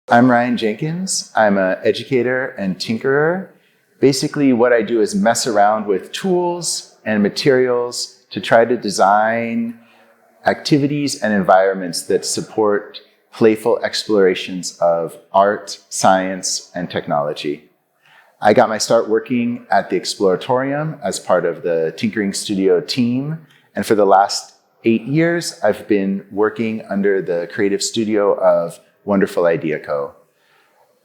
I'm Ryan Jenkins. I'm an educator and tinkerer. Basically, what I do is mess around with tools and materials to try to design activities and environments that support playful explorations of art, science, and technology. I got my start working at the Exploratorium as part of the Tinkering Studio team, and for the last 8 years, I've been working under the creative studio of Wonderful Idea Co.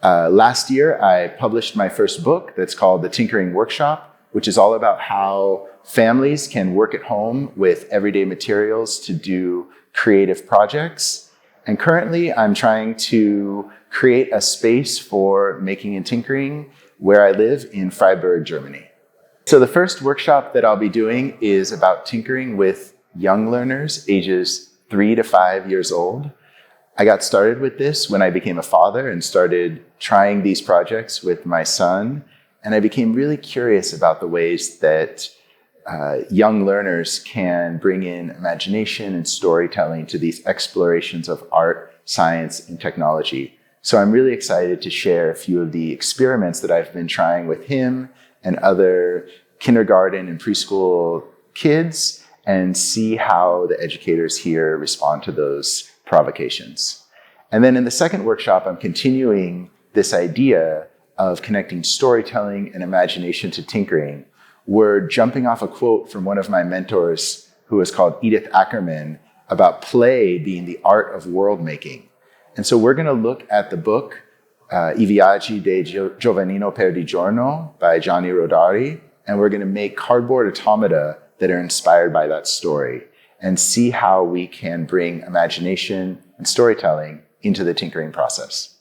Last year, I published my first book that's called The Tinkering Workshop, which is all about how families can work at home with everyday materials to do creative projects. And currently, I'm trying to create a space for making and tinkering where I live in Freiburg, Germany. So the first workshop that I'll be doing is about tinkering with young learners, ages 3 to 5 years old. I got started with this when I became a father and started trying these projects with my son. And I became really curious about the ways that young learners can bring in imagination and storytelling to these explorations of art, science, and technology. So I'm really excited to share a few of the experiments that I've been trying with him and other kindergarten and preschool kids and see how the educators here respond to those provocations. And then in the second workshop, I'm continuing this idea of connecting storytelling and imagination to tinkering. We're jumping off a quote from one of my mentors, who is called Edith Ackerman, about play being the art of world making. And so we're going to look at the book I Viaggi di Giovannino per di Giorno by Gianni Rodari, and we're going to make cardboard automata that are inspired by that story and see how we can bring imagination and storytelling into the tinkering process.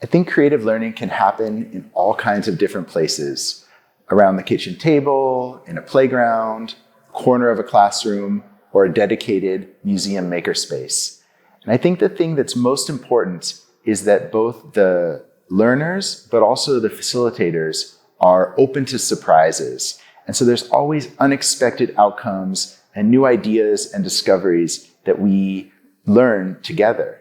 I think creative learning can happen in all kinds of different places, around the kitchen table, in a playground, corner of a classroom, or a dedicated museum makerspace. And I think the thing that's most important is that both the learners, but also the facilitators, are open to surprises. And so there's always unexpected outcomes and new ideas and discoveries that we learn together.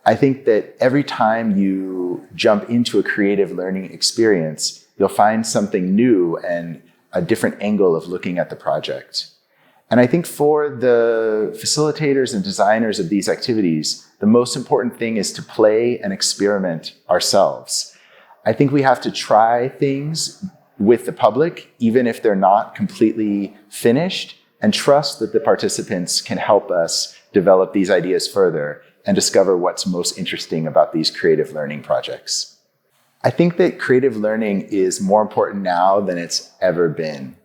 I think that every time you jump into a creative learning experience, you'll find something new and a different angle of looking at the project. And I think for the facilitators and designers of these activities, the most important thing is to play and experiment ourselves. I think we have to try things with the public, even if they're not completely finished, and trust that the participants can help us develop these ideas further and discover what's most interesting about these creative learning projects. I think that creative learning is more important now than it's ever been.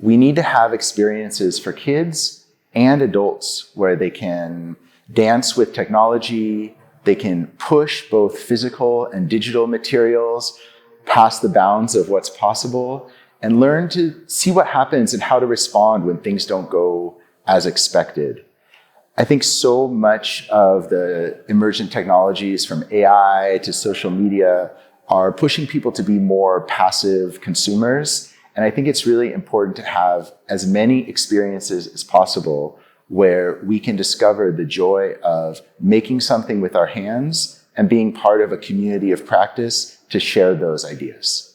We need to have experiences for kids and adults where they can dance with technology, they can push both physical and digital materials past the bounds of what's possible, and learn to see what happens and how to respond when things don't go as expected. I think so much of the emergent technologies, from AI to social media, are pushing people to be more passive consumers. And I think it's really important to have as many experiences as possible where we can discover the joy of making something with our hands and being part of a community of practice to share those ideas.